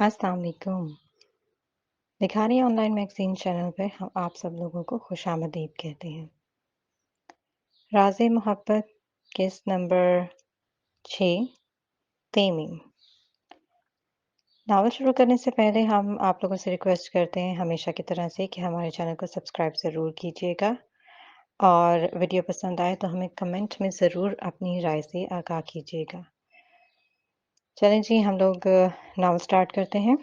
अस्सलाम वालेकुम। निखारी online magazine channel पे हम आप सब लोगों को खुशामदीद कहते हैं। राज़े मोहब्बत किस्त नंबर 6 तेमीम। नावल शुरू करने से पहले हम आप लोगों से रिक्वेस्ट करते हैं हमेशा की तरह से कि हमारे चैनल को सब्सक्राइब ज़रूर कीजिएगा और वीडियो पसंद आए तो हमें कमेंट में ज़रूर अपनी राय से आगाह कीजिएगा। चलें जी हम लोग नावल स्टार्ट करते हैं।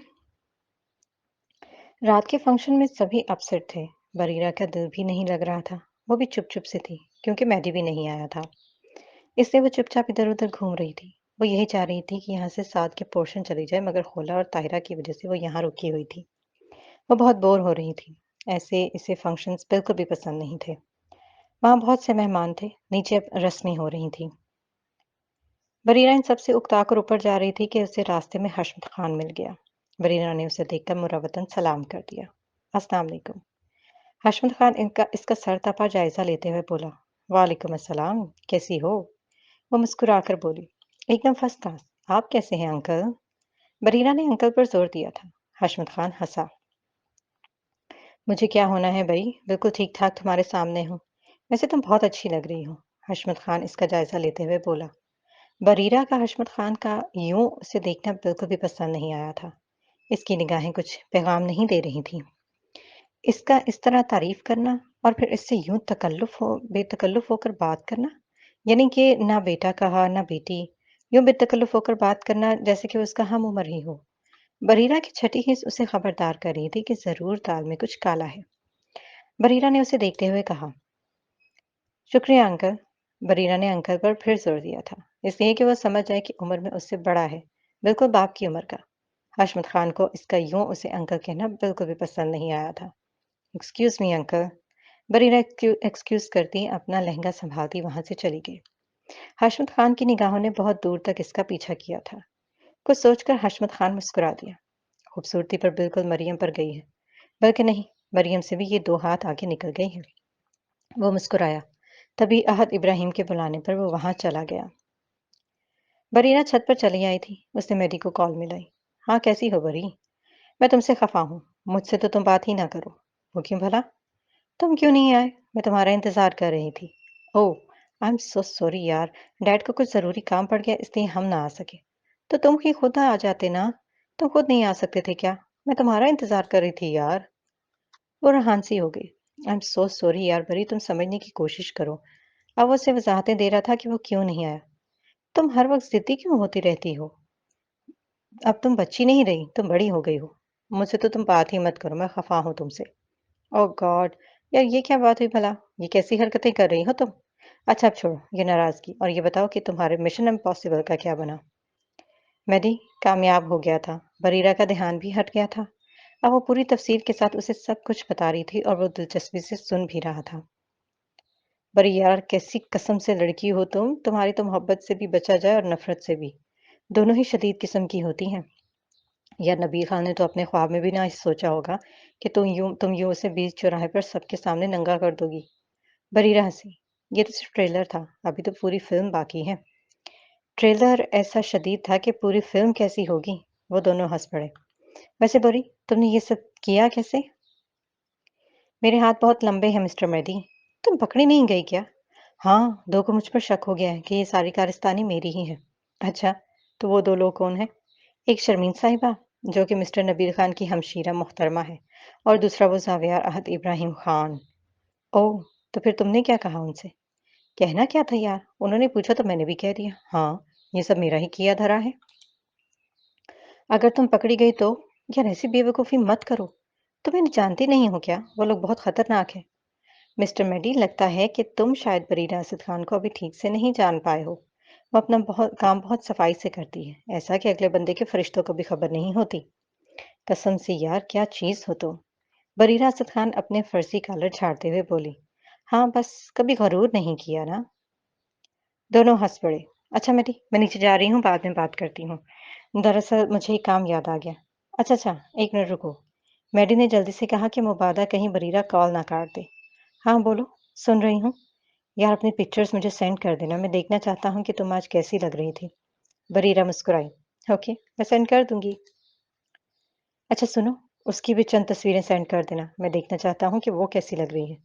रात के फंक्शन में सभी अपसेट थे। बरीरा का दिल भी नहीं लग रहा था। वो भी चुप-चुप से थी, क्योंकि मैडी भी नहीं आया था। इसलिए वो चुपचाप इधर-उधर घूम रही थी। वो यही चाह रही थी कि यहाँ से साद के पोर्शन चली जाए, मगर खोला और ताहिरा की वजह से वो यहाँ रुकी हुई थी। वो बहुत बोर हो रही थी। ऐसे इसे फंक्शंस बिल्कुल भी पसंद नहीं थे। वहाँ बहुत से मेहमान थे। नीचे अब रस्में हो रही थी। बरीरा इन सबसे उकताकर ऊपर जा रही थी कि उसे रास्ते में हशमत खान मिल गया। बरीरा ने उसे देखकर मुरव्वतन सलाम कर दिया। अस्सलाम वालेकुम। हशमत खान इसका सर तपा जायजा लेते हुए बोला, वालेकुम अस्सलाम, कैसी हो? वो मुस्कुराकर बोली, एकदम फर्स्ट क्लास। आप कैसे हैं अंकल? बरीरा ने अंकल पर जोर दिया था। हशमत खान हंसा। मुझे क्या होना है बरी, बिल्कुल ठीक ठाक तुम्हारे सामने हूँ। वैसे तुम बहुत अच्छी लग रही हो। हशमत खान इसका जायजा लेते हुए बोला। बरीरा का हशमत खान का यूं उसे देखना बिल्कुल भी पसंद नहीं आया था। इसकी निगाहें कुछ पैगाम नहीं दे रही थीं। इसका इस तरह तारीफ करना और फिर इससे यूं बेतकल्लुफ होकर बात करना, यानी कि ना बेटा कहा ना बेटी, यूं बेतकल्लुफ होकर बात करना जैसे कि वो उसका हम उम्र ही हो। बरीरा की छठी हिस्स उसे खबरदार कर रही थी कि जरूर दाल में कुछ काला है। बरीरा ने उसे देखते हुए कहा, शुक्रिया अंकल। बरीरा ने अंकल पर फिर जोर दिया था, इसलिए कि वो समझ जाए कि उम्र में उससे बड़ा है, बिल्कुल बाप की उम्र का। हशमत खान को इसका यूं उसे अंकल कहना बिल्कुल भी पसंद नहीं आया था। Excuse me uncle. Bareera excuse करती अपना लहंगा संभालती वहां से चली गई। हशमत खान की निगाहों ने बहुत दूर तक इसका पीछा किया था। कुछ सोचकर हशमत खान मुस्कुरा दिया। खूबसूरती पर बिल्कुल मरियम पर गई है, बल्कि नहीं, मरियम से भी ये 2 हाथ आगे निकल गई है। वो मुस्कुराया। तभी अहद इब्राहिम के बुलाने पर वो वहां चला गया। बरीना छत पर चली आई थी। उसने मेरी को कॉल मिलाई। हाँ, कैसी हो बरी? मैं तुमसे खफा हूँ। मुझसे तो तुम बात ही ना करो। वो क्यों भला? तुम क्यों नहीं आए? मैं तुम्हारा इंतजार कर रही थी। ओह, आई एम सो सॉरी यार। डैड को कुछ जरूरी काम पड़ गया, इसलिए हम ना आ सके। तो तुम ही खुद आ जाते ना। तुम खुद नहीं आ सकते थे क्या? मैं तुम्हारा इंतजार कर रही थी यार। वो रहानसी हो गई। आई एम सो सॉरी यार बरी, तुम समझने की कोशिश करो। अब वो उसे वजाहतें दे रहा था कि वो क्यों नहीं आया। तुम हर वक्त जिद्दी क्यों होती रहती हो? अब तुम बच्ची नहीं रही, तुम बड़ी हो गई हो। मुझसे तो तुम बात ही मत करो, मैं खफा हूँ तुमसे। ओह गॉड! यार ये क्या बात हुई भला? ये कैसी हरकतें कर रही हो तुम? अच्छा अब छोड़ो ये नाराज़गी और ये बताओ कि तुम्हारे मिशन इम्पॉसिबल का क्या बना? मेडी कामयाब हो गया था। बरीरा का ध्यान भी हट गया था। अब वो पूरी तफसील के साथ उसे सब कुछ बता रही थी और वो दिलचस्पी से सुन भी रहा था। बड़ी यार कैसी कसम से लड़की हो तुम, तुम्हारी तो मोहब्बत से भी बचा जाए और नफरत से भी। दोनों ही शदीद किस्म की होती हैं। यार नबील खान ने तो अपने ख्वाब में भी ना सोचा होगा कि तुम यूं उसे बीच चौराहे पर सबके सामने नंगा कर दोगी। बरीरा हंसी। ये तो सिर्फ ट्रेलर था, अभी तो पूरी फिल्म बाकी है। ट्रेलर ऐसा शदीद था कि पूरी फिल्म कैसी होगी। वो दोनों हंस पड़े। वैसे बोरी, तुमने ये सब किया कैसे? मेरे हाथ बहुत लंबे हैं मिस्टर मेडी। तुम पकड़ी नहीं गई क्या? हाँ, दो को मुझ पर शक हो गया है कि ये सारी कारस्तानी मेरी ही है। अच्छा, तो वो दो लोग कौन है? एक शर्मीन साहिबा, जो कि मिस्टर नबील खान की हमशीरा मोहतरमा है, और दूसरा वो जावियार अहद इब्राहिम खान। ओह, तो फिर तुमने क्या कहा उनसे? कहना क्या था यार, उन्होंने पूछा तो मैंने भी कह दिया। हाँ, ये सब मेरा ही किया धरा है। अगर तुम पकड़ी गई तो? यार ऐसी बेवकूफ़ी मत करो। तुम इन्हें जानती नहीं हो क्या? वो लोग बहुत खतरनाक हैं। मिस्टर मेडी, लगता है कि तुम शायद बरीना असद खान को अभी ठीक से नहीं जान पाए हो। वो अपना बहुत सफाई से करती है, ऐसा कि अगले बंदे के फरिश्तों को भी खबर नहीं होती। कसम से यार क्या चीज हो तुम। बरीना असद खान अपने फर्जी कॉलर झाड़ते हुए बोली। हाँ बस, कभी गरूर नहीं किया ना। दोनों हंस पड़े। अच्छा मेडी, मैं नीचे जा रही हूँ, बाद में बात करती हूँ। दरअसल मुझे एक काम याद आ गया। अच्छा अच्छा, एक मिनट रुको। मैडी ने जल्दी से कहा कि मुबादा कहीं बरीरा कॉल ना काट दे। हाँ बोलो, सुन रही हूँ। यार अपनी पिक्चर्स मुझे सेंड कर देना, मैं देखना चाहता हूँ कि तुम आज कैसी लग रही थी। बरीरा मुस्कुराई। ओके, मैं सेंड कर दूंगी। अच्छा सुनो, उसकी भी चंद तस्वीरें सेंड कर देना, मैं देखना चाहता हूँ कि वो कैसी लग रही है।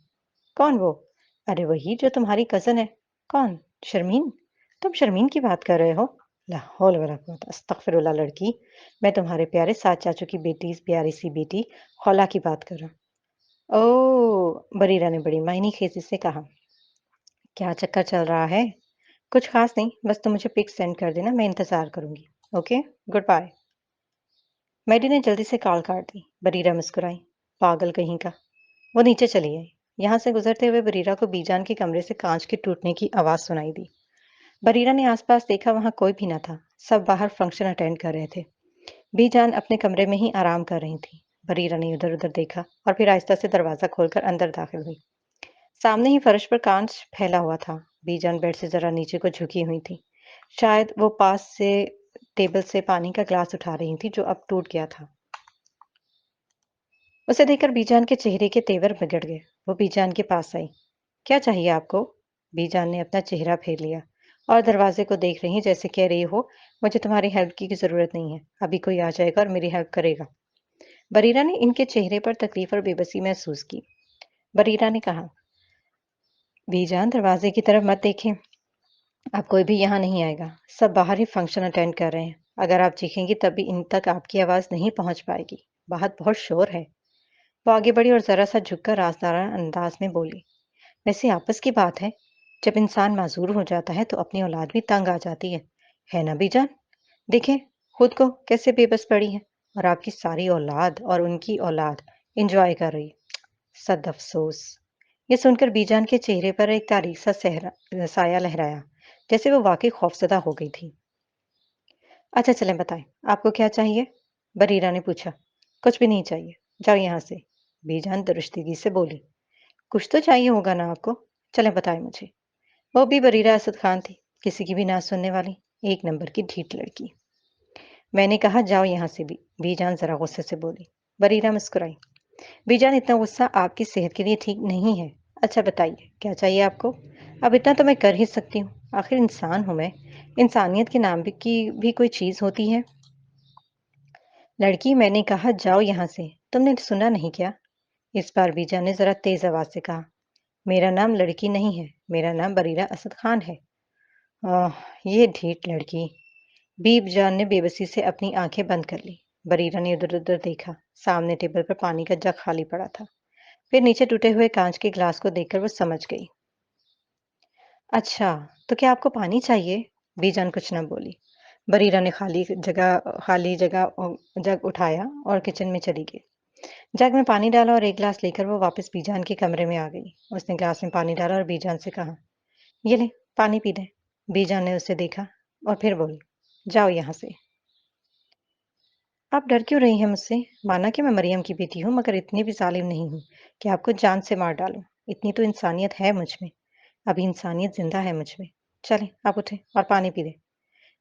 कौन वो? अरे वही जो तुम्हारी कज़न है। कौन? शर्मीन? तुम शर्मीन की बात कर रहे हो? ला हौल वला कुव्वत अस्तगफिरुल्लाह लड़की। मैं तुम्हारे प्यारे सास चाचू की बेटी, प्यारी सी बेटी खौला की बात कर रहा हूँ। ओह! बरीरा ने बड़ी मायनी खेज़ी से कहा। क्या चक्कर चल रहा है? कुछ खास नहीं, बस तुम मुझे पिक सेंड कर देना, मैं इंतज़ार करूँगी। Okay, good bye. मैडी ने जल्दी से कॉल काट दी। बरीरा मुस्कुराई। पागल कहीं का। वो नीचे चली आई। यहाँ से गुजरते हुए बरीरा को बीजान के कमरे से कांच के टूटने की आवाज सुनाई दी। बरीरा ने आसपास देखा, वहां कोई भी न था। सब बाहर फंक्शन अटेंड कर रहे थे। बीजान अपने कमरे में ही आराम कर रही थी। बरीरा ने इधर उधर देखा और फिर आहिस्ता से दरवाजा खोलकर अंदर दाखिल हुई। सामने ही फर्श पर कांच फैला हुआ था। बीजान बेड से जरा नीचे को झुकी हुई थी। शायद वो पास से टेबल से पानी का ग्लास उठा रही थी जो अब टूट गया था। उसे देखकर बीजान के चेहरे के तेवर बिगड़ गए। वो बीजान के पास आई। क्या चाहिए आपको? बीजान ने अपना चेहरा फेर लिया और दरवाजे को देख रही जैसे कह रही हो, मुझे तुम्हारी हेल्प की जरूरत नहीं है, अभी कोई आ जाएगा और मेरी हेल्प करेगा। बरीरा ने इनके चेहरे पर तकलीफ और बेबसी महसूस की। बरीरा ने कहा, बीजान दरवाजे की तरफ मत देखें, अब कोई भी यहाँ नहीं आएगा, सब बाहर ही फंक्शन अटेंड कर रहे हैं। अगर आप चीखेंगी तब भी इन तक आपकी आवाज नहीं पहुंच पाएगी, बाहर बहुत शोर है। वो आगे बढ़ी और जरा सा झुककर राजदारा अंदाज में बोली, वैसे आपस की बात है, जब इंसान माजूर हो जाता है तो अपनी औलाद भी तंग आ जाती है ना बीजान? देखें खुद को कैसे बेबस पड़ी है, और आपकी सारी औलाद और उनकी औलाद इंजॉय कर रही। सद अफसोस। ये सुनकर बीजान के चेहरे पर एक तारीख सा साया लहराया, जैसे वो वाकई खौफजदा हो गई थी। अच्छा चलें बताएं, आपको क्या चाहिए? बरीरा ने पूछा। कुछ भी नहीं चाहिए, जाओ यहाँ से, बीजान दुरुस्तगी से बोली। कुछ तो चाहिए होगा ना आपको, चलें बताएं मुझे। वो भी बरीरा असद खान थी, किसी की भी ना सुनने वाली, एक नंबर की ढीठ लड़की। मैंने कहा जाओ यहाँ से भी, बीजान जरा गुस्से से बोली। बरीरा मुस्कुराई। बीजान इतना गुस्सा आपकी सेहत के लिए ठीक नहीं है। अच्छा बताइए क्या चाहिए आपको? अब इतना तो मैं कर ही सकती हूँ, आखिर इंसान हूं मैं। इंसानियत के नाम की भी कोई चीज होती है। लड़की, मैंने कहा जाओ यहाँ से, तुमने सुना नहीं क्या? इस बार बीजान ने जरा तेज आवाज से कहा। मेरा नाम लड़की नहीं है, मेरा नाम बरीरा असद खान है। आह, ये ढीठ लड़की। बीब जान ने बेबसी से अपनी आंखें बंद कर ली। बरीरा ने उधर उधर देखा। सामने टेबल पर पानी का जग खाली पड़ा था। फिर नीचे टूटे हुए कांच के ग्लास को देखकर वो समझ गई। अच्छा, तो क्या आपको पानी चाहिए? बीजान कुछ न बोली। बरीरा ने खाली जगह जग उठाया और किचन में चली गई। जग में पानी डाला और एक गिलास लेकर वो वापस बीजान के कमरे में आ गई। उसने गिलास में पानी डाला और बीजान से कहा, ये ले, पानी पी ले। बीजान ने उसे देखा और फिर बोली, जाओ यहाँ से। आप डर क्यों रही हैं मुझसे? माना कि मैं मरियम की बेटी हूँ, मगर इतनी भी जालिम नहीं हूँ कि आपको जान से मार डालूं। इतनी तो इंसानियत है मुझ में। अभी इंसानियत जिंदा है मुझ में। चले, आप उठे और पानी पी ले।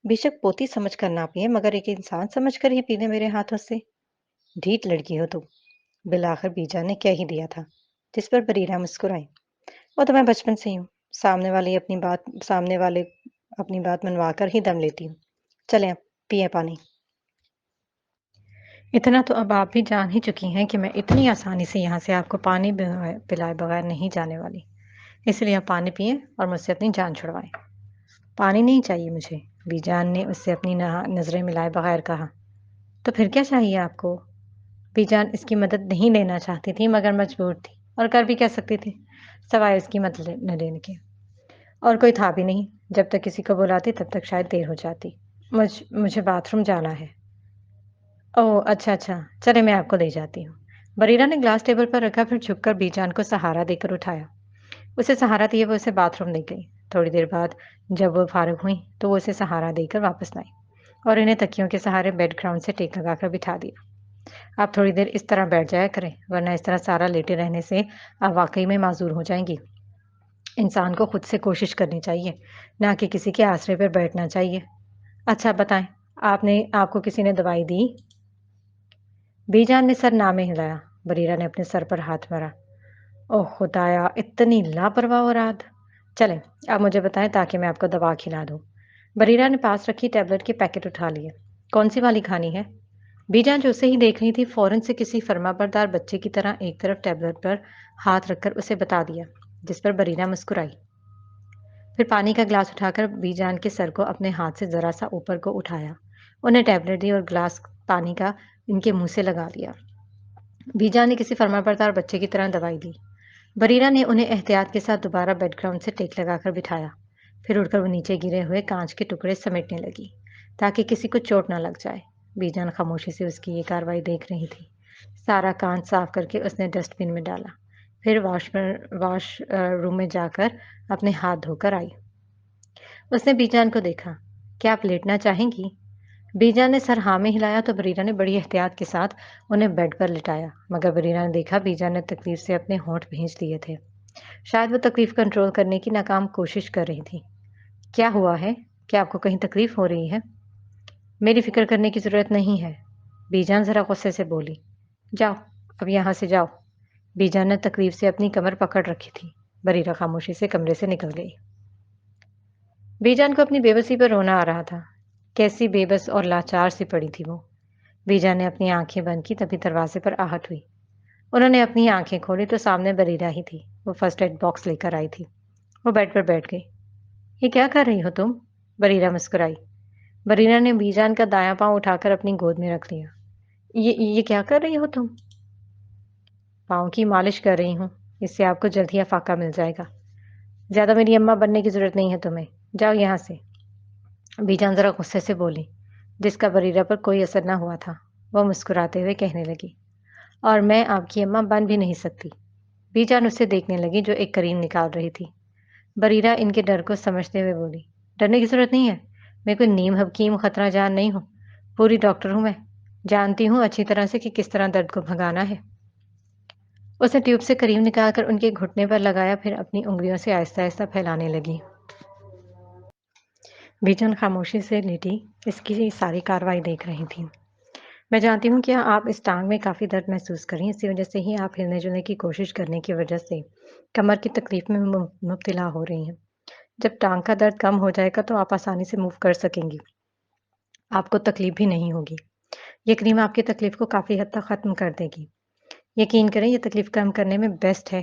बेशक पोती समझ कर ना पिए, मगर एक इंसान समझ कर ही पी ले मेरे हाथों से। ढीठ लड़की हो तुम। बिलाखिर बीजा ने कह ही दिया था। जिस पर बरीरा मुस्कुराई। वो तो मैं बचपन से ही हूँ। सामने वाले अपनी बात मनवा कर ही दम लेती हूँ। चले अब, पिए पानी। इतना तो अब आप भी जान ही चुकी हैं कि मैं इतनी आसानी से यहाँ से आपको पानी पिलाए बगैर नहीं जाने वाली। इसलिए आप पानी पिए और मुझसे अपनी जान छुड़वाएं। पानी नहीं चाहिए मुझे, बीजान ने उससे अपनी नजरें मिलाए बगैर कहा। तो फिर क्या चाहिए आपको? बीजान इसकी मदद नहीं लेना चाहती थी, मगर मजबूर थी, और कर भी क्या सकती थी सवाए उसकी मदद न लेने के। और कोई था भी नहीं। जब तक किसी को बुलाती तब तक शायद देर हो जाती। मुझे बाथरूम जाना है। ओह अच्छा अच्छा, चले मैं आपको ले जाती हूँ। बरीरा ने ग्लास टेबल पर रखा, फिर झुककर बीजान को सहारा देकर उठाया। उसे सहारा दिए वो उसे बाथरूम ले गई। थोड़ी देर बाद जब वो फारिग हुई तो वो उसे सहारा देकर वापस लाई और इन्हें तकियों के सहारे बेड ग्राउंड से टेक लगाकर बिठा दिया। आप थोड़ी देर इस तरह बैठ जाया करें, वरना इस तरह सारा लेटे रहने से आप वाकई में माजूर हो जाएंगी। इंसान को खुद से कोशिश करनी चाहिए, ना कि किसी के आश्रय पर बैठना चाहिए। अच्छा बताएं, आपको किसी ने दवाई दी? बीजान ने सर ना में हिलाया। बरीरा ने अपने सर पर हाथ मारा। ओह खुदाया, इतनी लापरवाह औरत। चलें, आप मुझे बताएं ताकि मैं आपको दवा खिला दूं। बरीरा ने पास रखी टैबलेट के पैकेट उठा लिए। कौन सी वाली खानी है? बीजान जो उसे ही देख रही थी फौरन से किसी फर्माबरदार बच्चे की तरह एक तरफ टैबलेट पर हाथ रखकर उसे बता दिया, जिस पर बरीना मुस्कुराई। फिर पानी का ग्लास उठाकर बीजान के सर को अपने हाथ से जरा सा ऊपर को उठाया, उन्हें टैबलेट दी और ग्लास पानी का इनके मुंह से लगा दिया। बीजान ने किसी फर्माबरदार बच्चे की तरह दवाई दी। बरीरा ने उन्हें एहतियात के साथ दोबारा बेडग्राउंड से टेक लगाकर बिठाया। फिर उठकर वो नीचे गिरे हुए कांच के टुकड़े समेटने लगी, ताकि किसी को चोट न लग जाए। बीजान खामोशी से उसकी ये कार्रवाई देख रही थी। सारा कांच साफ करके उसने डस्टबिन में डाला। फिर वॉश रूम में जाकर अपने हाथ धोकर आई। उसने बीजान को देखा। क्या आप लेटना चाहेंगी? बीजान ने सर हाँ में हिलाया तो बरीरा ने बड़ी एहतियात के साथ उन्हें बेड पर लिटाया, मगर बरीरा ने देखा बीजान ने तकलीफ से अपने होंठ भींच लिए थे। शायद वो तकलीफ कंट्रोल करने की नाकाम कोशिश कर रही थी। क्या हुआ है? क्या आपको कहीं तकलीफ हो रही है? मेरी फिक्र करने की जरूरत नहीं है, बीजान जरा गुस्से से बोली। जाओ, अब यहाँ से जाओ। बीजान ने तकलीफ से अपनी कमर पकड़ रखी थी। बरीरा खामोशी से कमरे से निकल गई। बीजान को अपनी बेबसी पर रोना आ रहा था। कैसी बेबस और लाचार सी पड़ी थी वो। बीजान ने अपनी आंखें बंद की, तभी दरवाजे पर आहट हुई। उन्होंने अपनी आंखें खोली तो सामने बरीरा ही थी। वो फर्स्ट एड बॉक्स लेकर आई थी। वो बेड पर बैठ गई। ये क्या कर रही हो तुम? बरीरा मुस्कुराई। बरीरा ने बीजान का दायां पांव उठाकर अपनी गोद में रख लिया। ये क्या कर रही हो तुम? पाँव की मालिश कर रही हूँ। इससे आपको जल्द ही अफाका मिल जाएगा। ज्यादा मेरी अम्मा बनने की जरूरत नहीं है तुम्हें। जाओ यहाँ से। बीजान जरा गुस्से से बोली, जिसका बरीरा पर कोई असर न हुआ था। वह मुस्कुराते हुए कहने लगी, और मैं आपकी अम्मा बन भी नहीं सकती। बीजान उससे देखने लगी जो एक करीम निकाल रही थी। बरीरा इनके डर को समझते हुए बोली, डरने की जरूरत नहीं है। मैं कोई नीम हकीम खतरा जान नहीं हूँ। पूरी डॉक्टर हूँ मैं। जानती हूँ अच्छी तरह से कि किस तरह दर्द को भगाना है। उसने ट्यूब से करीम निकालकर उनके घुटने पर लगाया, फिर अपनी उंगलियों से आहिस्ता आहिस्ता फैलाने लगी। बीजान खामोशी से लेटी इसकी सारी कार्रवाई देख रही थी। मैं जानती हूँ कि आप इस टांग में काफ़ी दर्द महसूस करें, इसी वजह से ही आप हिलने जुलने की कोशिश करने की वजह से कमर की तकलीफ में मुब्तला हो रही हैं। जब टांग का दर्द कम हो जाएगा तो आप आसानी से मूव कर सकेंगी। आपको तकलीफ भी नहीं होगी। ये क्रीम आपकी तकलीफ को काफ़ी हद तक ख़त्म कर देगी। यकीन करें, ये तकलीफ कम करने में बेस्ट है।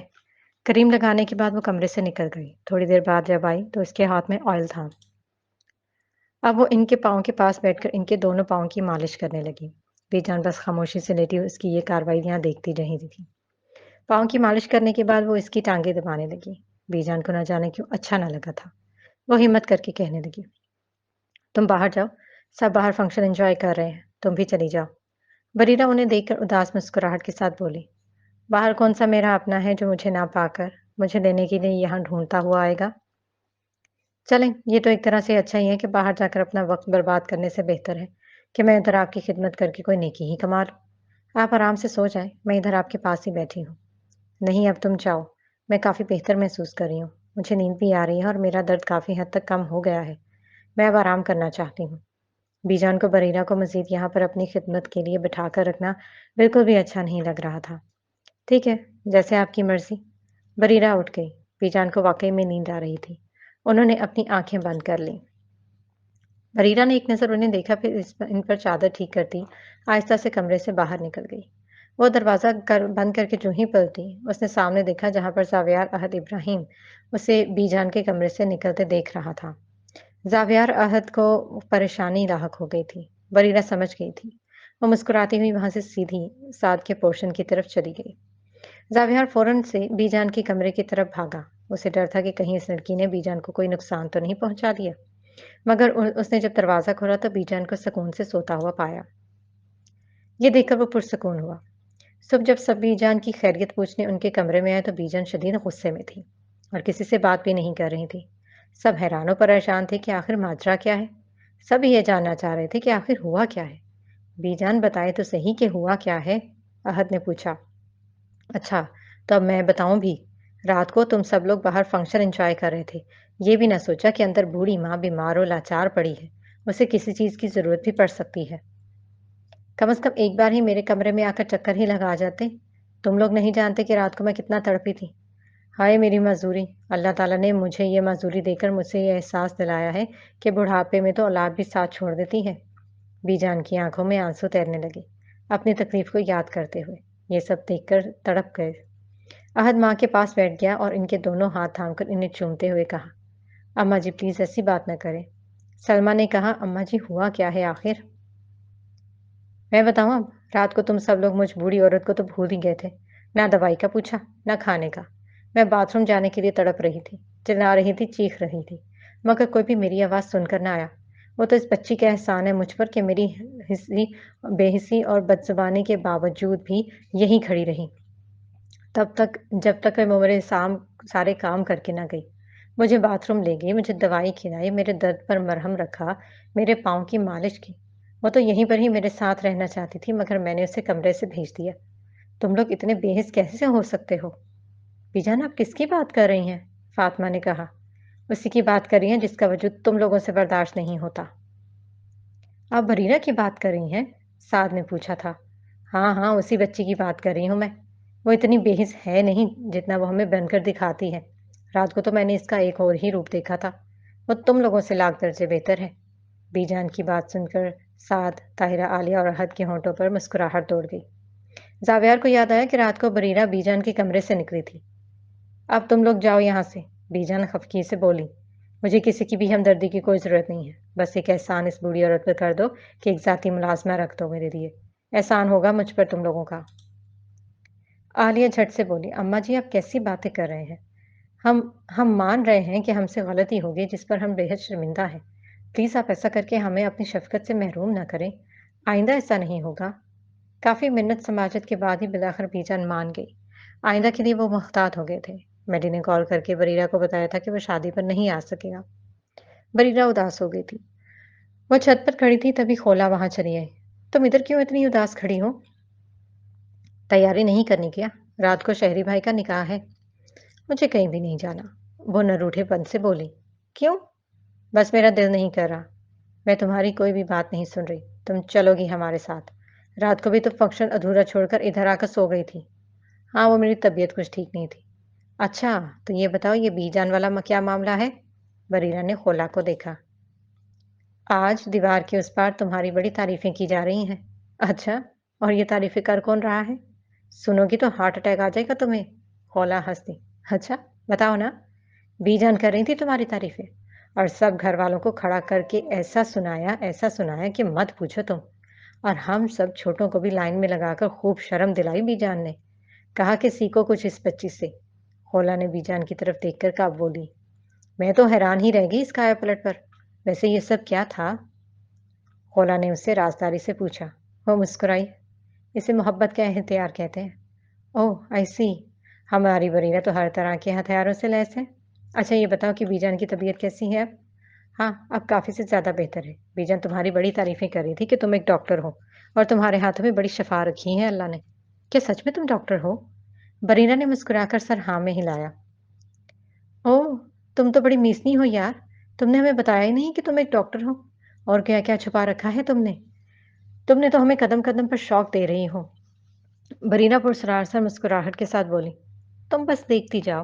क्रीम लगाने के बाद वो कमरे से निकल गई। थोड़ी देर बाद जब आई तो इसके हाथ में ऑयल था। अब वो इनके पाँव के पास बैठकर इनके दोनों पाँव की मालिश करने लगी। बेजान बस खामोशी से लेटी उसकी ये कार्रवाइयाँ देखती रही थी। पाँव की मालिश करने के बाद वो इसकी टांगें दबाने लगी। बेजान को न जाने क्यों अच्छा न लगा था। वो हिम्मत करके कहने लगी, तुम बाहर जाओ। सब बाहर फंक्शन एंजॉय कर रहे हैं, तुम भी चली जाओ। बरीरा उन्हें देखकर उदास मुस्कुराहट के साथ बोली, बाहर कौन सा मेरा अपना है जो मुझे ना पाकर मुझे लेने के लिए यहाँ ढूंढता हुआ आएगा। चलें, ये तो एक तरह से अच्छा ही है कि बाहर जाकर अपना वक्त बर्बाद करने से बेहतर है कि मैं इधर आपकी खिदमत करके कोई नेकी ही कमा लूं। आप आराम से सो जाएं, मैं इधर आपके पास ही बैठी हूँ। नहीं, अब तुम जाओ। मैं काफ़ी बेहतर महसूस कर रही हूँ। मुझे नींद भी आ रही है और मेरा दर्द काफ़ी हद तक कम हो गया है। मैं अब आराम करना चाहती हूँ। बीजान को बरीरा को मजीद यहाँ पर अपनी खिदमत के लिए बिठा कर रखना बिल्कुल भी अच्छा नहीं लग रहा था। ठीक है, जैसे आपकी मर्जी। बरीरा उठ गई। बीजान को वाकई में नींद आ रही थी। उन्होंने अपनी आंखें बंद कर लीं। बरीरा ने एक नज़र उन्हें देखा, फिर इन पर चादर ठीक करती आहिस्ता से कमरे से बाहर निकल गई। वो दरवाज़ा बंद करके जो ही पलटी, उसने सामने देखा जहाँ पर ज़ावियार अहद इब्राहिम उसे बीजान के कमरे से निकलते देख रहा था। ज़ावियार अहद को परेशानी लाहक हो गई थी। बरीरा समझ गई थी। वो मुस्कुराती हुई वहां से सीधी साद के पोर्शन की तरफ चली गई। ज़ावियार फौरन से बीजान के कमरे की तरफ भागा। उसे डर था कि कहीं इस लड़की ने बीजान को कोई नुकसान तो नहीं पहुंचा दिया। मगर उसने जब दरवाज़ा खोला तो बीजान को सुकून से सोता हुआ पाया। ये देखकर वो पुरसुकून हुआ। सुबह जब सब बीजान की खैरियत पूछने उनके कमरे में आए तो बीजान शदीद गुस्से में थी और किसी से बात भी नहीं कर रही थी। सब हैरान और परेशान थे कि आखिर माजरा क्या है। सब ये जानना चाह रहे थे कि आखिर हुआ क्या है। बीजान बताए तो सही कि हुआ क्या है, अहद ने पूछा। अच्छा, तो अब मैं बताऊं भी। रात को तुम सब लोग बाहर फंक्शन एंजॉय कर रहे थे। ये भी ना सोचा कि अंदर बूढ़ी माँ बीमार और लाचार पड़ी है। उसे किसी चीज की जरूरत भी पड़ सकती है। कम से कम एक बार ही मेरे कमरे में आकर चक्कर ही लगा जाते। तुम लोग नहीं जानते कि रात को मैं कितना तड़पी थी। हाय मेरी मजदूरी। अल्लाह ताला ने मुझे ये मजदूरी देकर मुझसे ये एहसास दिलाया है कि बुढ़ापे में तो औलाद भी साथ छोड़ देती है। बीजान की आंखों में आंसू तैरने लगे। اپنی تکلیف کو یاد کرتے ہوئے۔ یہ سب دیکھ کر تڑپ گئے۔ احد ماں کے پاس بیٹھ گیا اور ان کے دونوں ہاتھ تھام کر انہیں چومتے ہوئے کہا، اماں جی پلیز ایسی بات نہ کریں۔ سلمہ نے کہا، اماں جی ہوا کیا ہے آخر؟ میں بتاؤں اب؟ رات کو تم سب لوگ مجھ بوڑھی عورت کو تو بھول ہی گئے تھے۔ نہ دوائی کا پوچھا، نہ کھانے کا۔ میں باتھ روم جانے کے لیے تڑپ رہی تھی، چلا رہی تھی، چیخ رہی تھی، مگر کوئی بھی میری آواز سن کر نہ آیا۔ وہ تو اس بچی کا احسان ہے مجھ پر کہ میری بے حسی اور بدزبانی کے باوجود بھی یہیں کھڑی رہی تب تک جب تک وہ میرے سارے کام کر کے نہ گئی۔ مجھے باتھ روم لے گئی، مجھے دوائی کھلائی، میرے درد پر مرہم رکھا، میرے پاؤں کی مالش کی۔ وہ تو یہیں پر ہی میرے ساتھ رہنا چاہتی تھی، مگر میں نے اسے کمرے سے بھیج دیا۔ تم لوگ اتنے بے حس کیسے ہو سکتے ہو؟ بی جان آپ کس کی بات کر رہی ہیں؟ فاطمہ نے کہا۔ اسی کی بات کر رہی ہیں جس کا وجود تم لوگوں سے برداشت نہیں ہوتا۔ آپ بریرہ کی بات کر رہی ہیں؟ سعد نے پوچھا تھا۔ ہاں ہاں، اسی بچی کی بات کر رہی ہوں میں۔ وہ اتنی بے حس ہے نہیں جتنا وہ ہمیں بن کر دکھاتی ہے۔ رات کو تو میں نے اس کا ایک اور ہی روپ دیکھا تھا۔ وہ تم لوگوں سے لاکھ درجے بہتر ہے۔ بی جان کی بات سن کر سعد، طاہرہ، عالیہ اور احد کے ہونٹوں پر مسکراہٹ دوڑ گئی۔ زاویار کو یاد آیا کہ رات کو بریرہ بی جان کے کمرے سے نکلی تھی۔ اب تم لوگ جاؤ یہاں سے، بی جان خفگی سے بولی۔ مجھے کسی کی بھی ہمدردی کی کوئی ضرورت نہیں ہے، بس ایک احسان اس بوڑھی عورت پر کر دو کہ ایک ذاتی ملازمہ رکھ دو میرے لیے۔ احسان ہوگا مجھ پر تم لوگوں کا۔ عالیہ جھٹ سے بولی، اماں جی آپ کیسی باتیں کر رہے ہیں؟ ہم مان رہے ہیں کہ ہم سے غلطی ہوگی جس پر ہم بے حد شرمندہ ہیں۔ پلیز آپ ایسا کر کے ہمیں اپنی شفقت سے محروم نہ کریں۔ آئندہ ایسا نہیں ہوگا۔ کافی منت سماجت کے بعد ہی بلاخر بی جان مان گئی۔ آئندہ کے لیے وہ محتاط ہو گئے تھے۔ میڈی نے کال کر کے بریرہ کو بتایا تھا کہ وہ شادی پر نہیں آ سکے گا۔ بریرہ اداس ہو گئی تھی۔ وہ چھت پر کھڑی تھی تبھی خولا وہاں چلی آئی۔ تم ادھر کیوں اتنی اداس کھڑی ہو؟ تیاری نہیں کرنی کیا؟ رات کو شہری بھائی کا نکاح ہے۔ مجھے کہیں بھی نہیں جانا، وہ نہ روٹھے پن سے بولی۔ کیوں؟ بس میرا دل نہیں کر رہا۔ میں تمہاری کوئی بھی بات نہیں سن رہی، تم چلو گی ہمارے ساتھ۔ رات کو بھی تو فنکشن ادھورا چھوڑ کر ادھر آ کر سو گئی تھی۔ ہاں وہ میری طبیعت کچھ ٹھیک نہیں تھی۔ اچھا تو یہ بتاؤ یہ بی جان والا کیا معاملہ ہے؟ بریرہ نے خولا کو دیکھا۔ آج دیوار کے اس پار تمہاری بڑی تعریفیں کی جا رہی ہیں۔ اچھا، اور یہ تعریفیں کر کون رہا ہے؟ سنو گی تو ہارٹ اٹیک آ جائے گا تمہیں۔ خولا ہنس دی۔ اچھا بتاؤ نا، بی جان کر رہی تھی تمہاری تعریفیں اور سب گھر والوں کو کھڑا کر کے ایسا سنایا کہ مت پوچھو تم۔ اور ہم سب چھوٹوں کو بھی لائن میں لگا کر خوب شرم دلائی بی جان نے۔ کہا کہ سیکھو کچھ اس بچی سے۔ خولا نے بی جان کی طرف دیکھ کر کب بولی۔ میں تو حیران ہی رہ گئی اس کایا پلٹ پر۔ ویسے یہ سب کیا تھا؟ خولا نے اس سے رازداری سے پوچھا۔ وہ مسکرائی۔ اسے محبت کا اختیار کہتے ہیں۔ اوہ آئی سی، ہماری بریرہ تو ہر طرح کے ہتھیاروں سے لیس ہے۔ اچھا یہ بتاؤ کہ بی جان کی طبیعت کیسی ہے اب؟ ہاں اب کافی سے زیادہ بہتر ہے۔ بی جان تمہاری بڑی تعریفیں کر رہی تھی کہ تم ایک ڈاکٹر ہو اور تمہارے ہاتھوں میں بڑی شفا رکھی ہے اللہ نے۔ کیا سچ میں تم ڈاکٹر ہو؟ بریرہ نے مسکرا کر سر ہاں میں ہلایا۔ اوہ تم تو بڑی میسنی ہو یار، تم نے ہمیں بتایا ہی نہیں کہ تم ایک ڈاکٹر ہو، اور کیا کیا چھپا رکھا ہے تم نے تو ہمیں قدم قدم پر شوق دے رہی ہو۔ بریرہ پرسرار سر مسکراہٹ کے ساتھ بولی۔ تم بس دیکھتی جاؤ۔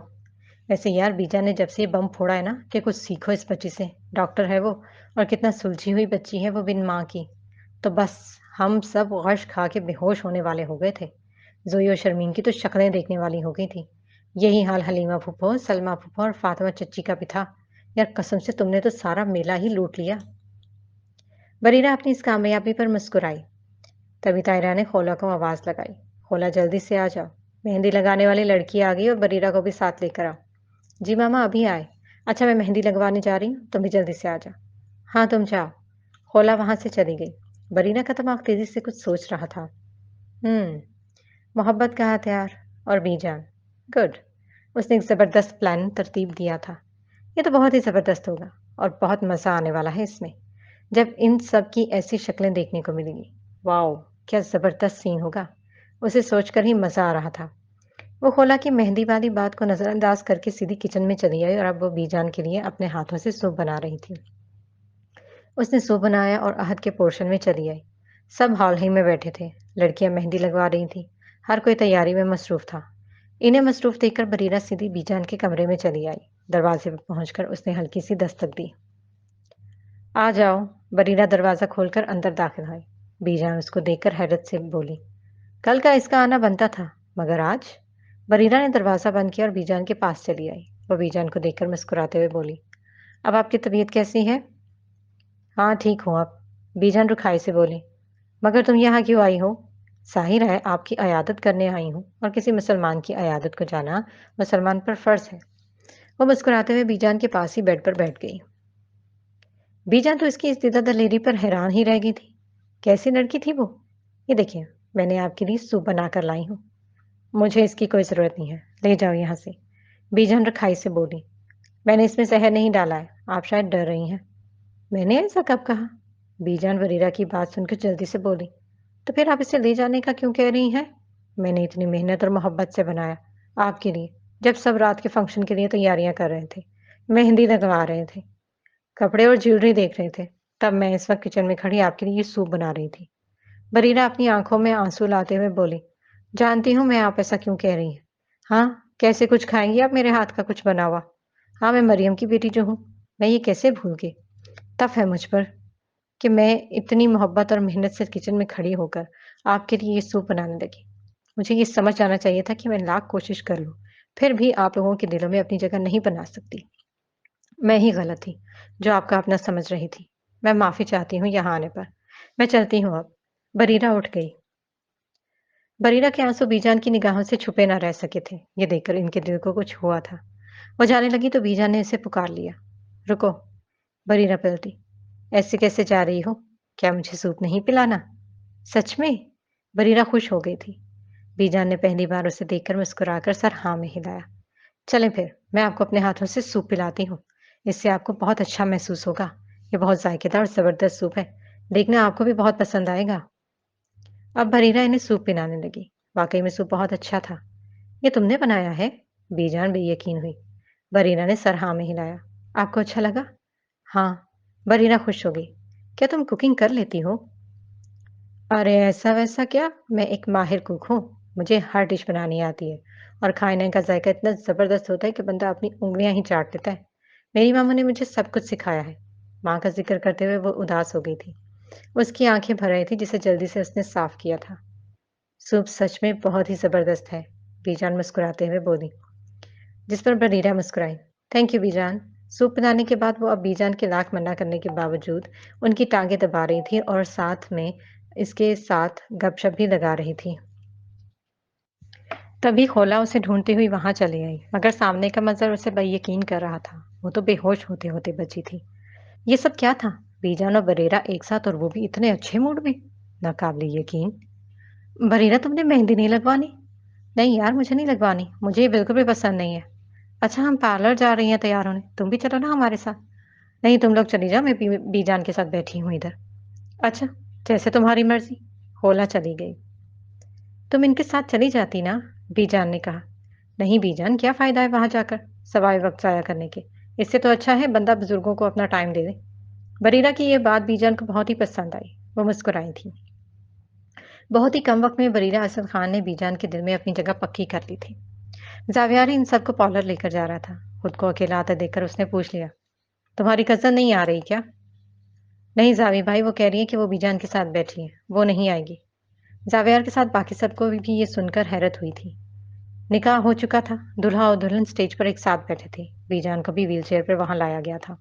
ویسے یار بیجا نے جب سے یہ بم پھوڑا ہے نا کہ کچھ سیکھو اس بچی سے، ڈاکٹر ہے وہ اور کتنا سلجھی ہوئی بچی ہے وہ بن ماں کی، تو بس ہم سب غش کھا کے بے ہوش ہونے والے ہو گئے تھے۔ زوئی اور شرمین کی تو شکلیں دیکھنے والی ہو گئی تھی۔ یہی حال حلیمہ پھپھو، سلمہ پھپھو اور فاطمہ چچی کا بھی تھا۔ یار قسم سے تم نے تو سارا میلہ ہی لوٹ لیا۔ بریرہ اپنی اس کامیابی پر مسکرائی۔ تبھی طاہرہ نے خولا کو آواز لگائی۔ خولا جلدی سے آ جاؤ، مہندی لگانے والی لڑکی آ گئی اور بریرہ کو بھی ساتھ لے کر آؤ۔ جی ماما ابھی آئے۔ اچھا میں مہندی لگوانے جا رہی ہوں، تم بھی جلدی سے آ جاؤ۔ ہاں تم جاؤ۔ خولا وہاں سے چلی گئی۔ بریرہ کا دماغ تیزی سے کچھ سوچ رہا تھا۔ محبت کا ہتھیار اور بی جان، گڈ۔ اس نے ایک زبردست پلان ترتیب دیا تھا۔ یہ تو بہت ہی زبردست ہوگا اور بہت مزہ آنے والا ہے اس میں، جب ان سب کی ایسی شکلیں دیکھنے کو ملیں گی۔ واؤ کیا زبردست سین ہوگا، اسے سوچ کر ہی مزہ آ رہا تھا۔ وہ خولا کی مہندی والی بات کو نظر انداز کر کے سیدھی کچن میں چلی آئی اور اب وہ بی جان کے لیے اپنے ہاتھوں سے سوپ بنا رہی تھی۔ اس نے سوپ بنایا اور احد کے پورشن میں چلی آئی۔ سب ہال ہی میں بیٹھے تھے، لڑکیاں مہندی لگوا رہی تھیں، ہر کوئی تیاری میں مصروف تھا۔ انہیں مصروف دیکھ کر بریرہ سیدھی بی جان کے کمرے میں چلی آئی۔ دروازے پر پہنچ کر اس نے ہلکی سی دستک دی۔ آ جاؤ۔ بریرہ دروازہ کھول کر اندر داخل ہوئی۔ بی جان اس کو دیکھ کر حیرت سے بولی۔ کل کا اس کا آنا بنتا تھا، مگر آج؟ بریرہ نے دروازہ بند کیا اور بی جان کے پاس چلی آئی۔ وہ بی جان کو دیکھ کر مسکراتے ہوئے بولی، اب آپ کی طبیعت کیسی ہے؟ ہاں ٹھیک ہوں اب، بی جان رکھائی سے بولی۔ مگر تم یہاں کیوں آئی ہو؟ ظاہر ہے آپ کی عیادت کرنے آئی ہوں، اور کسی مسلمان کی عیادت کو جانا مسلمان پر فرض ہے۔ وہ مسکراتے ہوئے بی جان کے پاس ہی بیڈ پر بیٹھ گئی۔ بی جان تو اس کی استدعا دلیری پر حیران ہی رہ گئی تھی۔ کیسی لڑکی تھی وہ؟ یہ دیکھیں، میں نے آپ کے لیے سوپ بنا کر لائی ہوں۔ مجھے اس کی کوئی ضرورت نہیں ہے، لے جاؤ یہاں سے، بی جان رکھائی سے بولی۔ میں نے اس میں زہر نہیں ڈالا ہے، آپ شاید ڈر رہی ہیں۔ میں نے ایسا کب کہا؟ بی جان وریرا کی بات سن کر جلدی سے بولی۔ تو پھر آپ اسے لے جانے کا کیوں کہہ رہی ہیں؟ میں نے اتنی محنت اور محبت سے بنایا آپ کے لیے، جب سب رات کے فنکشن کے لیے تیاریاں کر رہے تھے، مہندی لگوا رہے تھے، کپڑے اور جیولری دیکھ رہے تھے، تب میں اس وقت کچن میں کھڑی آپ کے لیے یہ سوپ بنا رہی تھی۔ بریرہ اپنی آنکھوں میں آنسو لاتے ہوئے بولی، جانتی ہوں میں آپ ایسا کیوں کہہ رہی ہیں۔ ہاں، کیسے کچھ کھائیں گی آپ میرے ہاتھ کا کچھ بنا ہوا؟ ہاں، میں مریم کی بیٹی جو ہوں، میں یہ کیسے بھول گئی؟ تف ہے مجھ پر کہ میں اتنی محبت اور محنت سے کچن میں کھڑی ہو کر آپ کے لیے یہ سوپ بنانے لگی۔ مجھے یہ سمجھ جانا چاہیے تھا کہ میں لاکھ کوشش کر لوں، پھر بھی آپ لوگوں کے دلوں میں اپنی جگہ نہیں بنا سکتی۔ میں ہی غلط تھی جو آپ کا اپنا سمجھ رہی تھی۔ میں معافی چاہتی ہوں یہاں آنے پر۔ میں چلتی ہوں اب۔ بریرہ اٹھ گئی۔ بریرہ کے آنسو بی جان کی نگاہوں سے چھپے نہ رہ سکے تھے۔ یہ دیکھ کر ان کے دل کو کچھ ہوا تھا۔ وہ جانے لگی تو بی جان نے اسے پکار لیا۔ رکو، بریرہ پلٹی۔ ایسے کیسے جا رہی ہو؟ کیا مجھے سوپ نہیں پلانا؟ سچ میں؟ بریرہ خوش ہو گئی تھی۔ بی جان نے پہلی بار اسے دیکھ کر مسکرا کر سر ہاں میں ہلایا۔ چلیں پھر، میں آپ کو اپنے ہاتھوں سے سوپ پلاتی ہوں۔ اس سے آپ کو بہت اچھا محسوس ہوگا۔ یہ بہت ذائقے دار اور زبردست سوپ ہے۔ دیکھنا آپ کو بھی بہت پسند آئے گا۔ اب بریرہ انہیں سوپ پلانے لگی۔ واقعی میں سوپ بہت اچھا تھا۔ یہ تم نے بنایا ہے؟ بی جان بے یقین ہوئی۔ بریرہ نے سر ہاں میں ہلایا۔ آپ کو اچھا لگا؟ ہاں۔ بریرہ خوش ہو گئی۔ کیا تم کوکنگ کر لیتی ہو؟ ارے ایسا ویسا کیا، میں ایک ماہر کوک ہوں۔ مجھے ہر ڈش بنانی آتی ہے، اور کھانے کا ذائقہ اتنا زبردست ہوتا ہے کہ بندہ اپنی انگلیاں ہی چاٹ دیتا ہے۔ میری ماما نے مجھے سب کچھ سکھایا ہے۔ ماں کا ذکر کرتے ہوئے وہ اداس ہو گئی تھی۔ اس کی آنکھیں بھر رہی تھی جسے جلدی سے اس نے صاف کیا تھا۔ سوپ سچ میں بہت ہی زبردست ہے، بی جان مسکراتے ہوئے بولی، جس پر بریرہ مسکرائی۔ تھینک یو بی جان۔ سوپ بنانے کے بعد وہ اب بی جان کے لاکھ منع کرنے کے باوجود ان کی ٹانگیں دبا رہی تھی اور ساتھ میں اس کے ساتھ گپ شپ بھی لگا رہی تھی۔ تبھی خولا اسے ڈھونڈتی ہوئی وہاں چلی آئی، مگر سامنے کا منظر اسے بے یقین کر رہا تھا۔ وہ تو بے ہوش ہوتے ہوتے بچی تھی۔ یہ سب کیا تھا؟ بی جان اور بریرہ ایک ساتھ، اور وہ بھی اتنے اچھے موڈ میں؟ ناقابل یقین۔ بریرہ تم نے مہندی نہیں لگوانی؟ نہیں یار، مجھے نہیں لگوانی، مجھے یہ بالکل بھی پسند نہیں ہے۔ اچھا، ہم پارلر جا رہی ہیں تیار ہونے، تم بھی چلو نا ہمارے ساتھ۔ نہیں، تم لوگ چلی جاؤ، میں بی جان کے ساتھ بیٹھی ہوں ادھر۔ اچھا، جیسے تمہاری مرضی۔ خولا چلی گئی۔ تم ان کے ساتھ چلی جاتی نا، بی جان نے کہا۔ نہیں بی جان، کیا فائدہ ہے وہاں جا کر سوائے وقت ضائع کرنے کے؟ اس سے تو اچھا ہے بندہ بزرگوں کو اپنا ٹائم دے دے۔ بریرہ کی یہ بات بی جان کو بہت ہی پسند آئی۔ وہ مسکرائی تھی۔ بہت ہی کم وقت میں بریرہ اسد خان نے بی جان کے دل میں اپنی جگہ پکی کر لی تھی۔ زاویاری ان سب کو پارلر لے کر جا رہا تھا۔ خود کو اکیلا آتا دیکھ کر اس نے پوچھ لیا، تمہاری کزن نہیں آ رہی کیا؟ نہیں زاوی بھائی، وہ کہہ رہی ہے کہ وہ بی جان کے ساتھ بیٹھی ہے، وہ نہیں آئے گی۔ زاویار کے ساتھ باقی سب کو بھی یہ سن کر حیرت ہوئی تھی۔ نکاح ہو چکا تھا، دلہا اور دلہن سٹیج پر ایک ساتھ بیٹھے تھے۔ بی جان کو بھی ویل چیئر پر وہاں لایا گیا تھا۔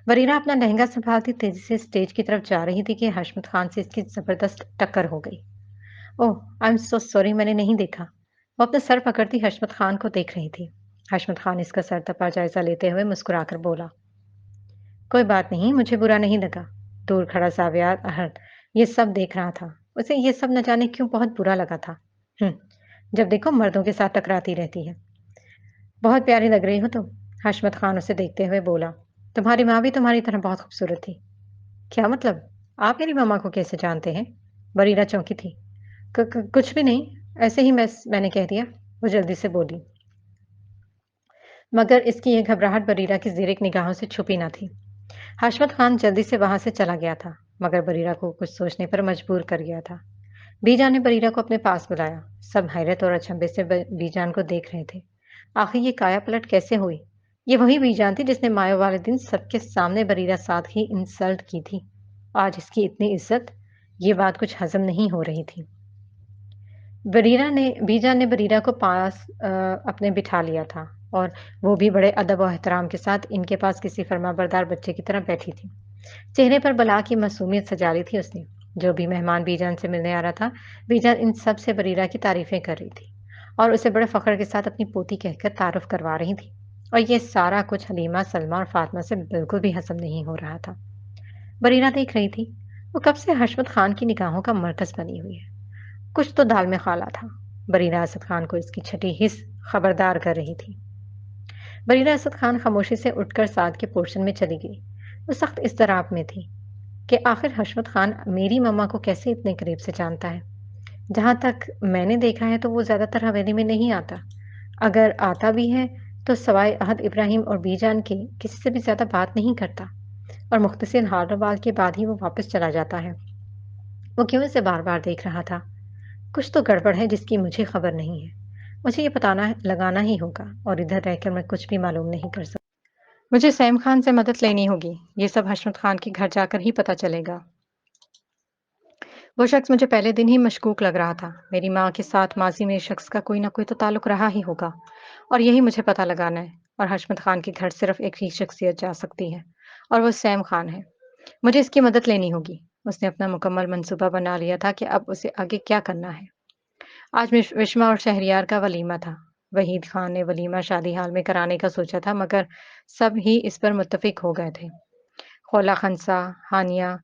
بریرہ اپنا لہنگا سنبھالتی تیزی سے سٹیج کی طرف جا رہی تھی کہ حشمت خان سے اس کی زبردست ٹکر ہو گئی۔ اوہ، آئی ایم سو سوری، میں نے نہیں دیکھا۔ وہ اپنا سر پکڑتی حشمت خان کو دیکھ رہی تھی۔ حشمت خان اس کا سر تپا جائزہ لیتے ہوئے مسکرا کر بولا، کوئی بات نہیں، مجھے برا نہیں لگا۔ دور کھڑا زاویار احد یہ سب دیکھ رہا تھا۔ اسے یہ سب نہ جانے کیوں بہت برا لگا تھا۔ جب دیکھو مردوں کے ساتھ ٹکراتی رہتی ہے۔ بہت پیاری لگ رہی ہو تم، حشمت خان اسے دیکھتے ہوئے بولا۔ تمہاری ماں بھی تمہاری طرح بہت خوبصورت تھی۔ کیا مطلب؟ آپ میری ماما کو کیسے جانتے ہیں؟ بریرہ چونکی تھی۔ کچھ بھی نہیں، ایسے ہی میں نے کہہ دیا، وہ جلدی سے بولی۔ مگر اس کی یہ گھبراہٹ بریرہ کی زیرک نگاہوں سے چھپی نہ تھی۔ حشمت خان جلدی سے وہاں سے چلا گیا تھا، مگر بریرہ کو کچھ سوچنے پر مجبور کر گیا تھا۔ بی جان نے بریرہ کو اپنے پاس بلایا۔ سب حیرت اور اچنبھے سے بی جان کو دیکھ رہے تھے۔ آخر یہ کایا پلٹ کیسے ہوئی؟ یہ وہی بی جان تھی جس نے مایو والے دن سب کے سامنے بریرہ ساتھ ہی انسلٹ کی تھی۔ آج اس کی اتنی عزت؟ ये बात कुछ हज़म नहीं हो रही थी। बीजा ने बरीरा को पास अपने बिठा लिया था और वो भी बड़े अदब और एहतराम के साथ इनके पास किसी फर्माबरदार बच्चे की तरह बैठी थी। चेहरे पर बला की मासूमियत सजा ली थी उसने। जो भी मेहमान बीजान से मिलने आ रहा था, बीजान इन सब से बरीरा की तारीफें कर रही थी और उसे बड़े फख्र के साथ अपनी पोती कहकर तारुफ करवा रही थी। और ये सारा कुछ हलीमा, सलमा और फातिमा से बिल्कुल भी हज़म नहीं हो रहा था। बरीरा देख रही थी, वो कब से हशमत खान की निगाहों का मरकज़ बनी हुई है। कुछ तो दाल में काला था। बरीरा असद खान को इसकी छठी हिस्स खबरदार कर रही थी। बरीरा असद खान खामोशी से उठकर साद के पोर्शन में चली गई। वो सख्त इज़्तिराब में थी कि आखिर हशमत खान मेरी मम्मा को कैसे इतने करीब से जानता है। जहाँ तक मैंने देखा है तो वो ज़्यादातर हवेली में नहीं आता। अगर आता भी है तो सवाए अहद इब्राहिम और बीजान के किसी से भी ज़्यादा बात नहीं करता और मुख्तसिर हाल बाल के बाद ही वो वापस चला जाता है। वो क्यों इसे बार बार देख रहा था? कुछ तो गड़बड़ है जिसकी मुझे खबर नहीं है। मुझे ये पताना लगाना ही होगा और इधर रहकर मैं कुछ भी मालूम नहीं कर सकती। मुझे सैम खान से मदद लेनी होगी। ये सब हशमत खान के घर जाकर ही पता चलेगा। वो शख्स मुझे पहले दिन ही मशकूक लग रहा था। मेरी माँ के साथ माजी में इस शख्स का कोई ना कोई तो ताल्लुक रहा ही होगा और यही मुझे पता लगाना है। और हशमत खान के घर सिर्फ एक ही शख्सियत जा सकती है और वो सैम खान है। मुझे इसकी मदद लेनी होगी। उसने अपना मुकम्मल मंसूबा बना लिया था कि अब उसे आगे क्या करना है। आज विश्मा और शहरयार का वलीमा था। वहीद खान ने वलीमा शादी हाल में कराने का सोचा था मगर सब ही इस पर मुत्तफिक हो गए थे। खोला खनसा, हानिया,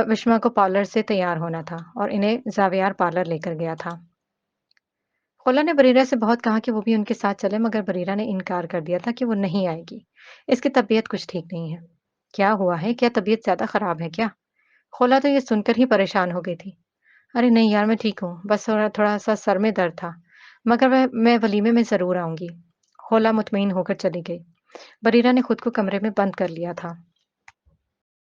विश्मा को पार्लर से तैयार होना था और इन्हें जावियार पार्लर लेकर गया था। खोला ने बरीरा से बहुत कहा कि वो भी उनके साथ चले मगर बरीरा ने इनकार कर दिया था कि वो नहीं आएगी। इसकी तबीयत कुछ ठीक नहीं है। क्या हुआ है? क्या तबीयत ज़्यादा खराब है क्या? खोला तो ये सुनकर ही परेशान हो गई थी। अरे नहीं यार मैं ठीक हूँ, बस थोड़ा-सा सर में दर्द था, मगर मैं वलीमे में ज़रूर आऊँगी। होला मुतमईन होकर चली गई। बरीरा ने खुद को कमरे में बंद कर लिया था।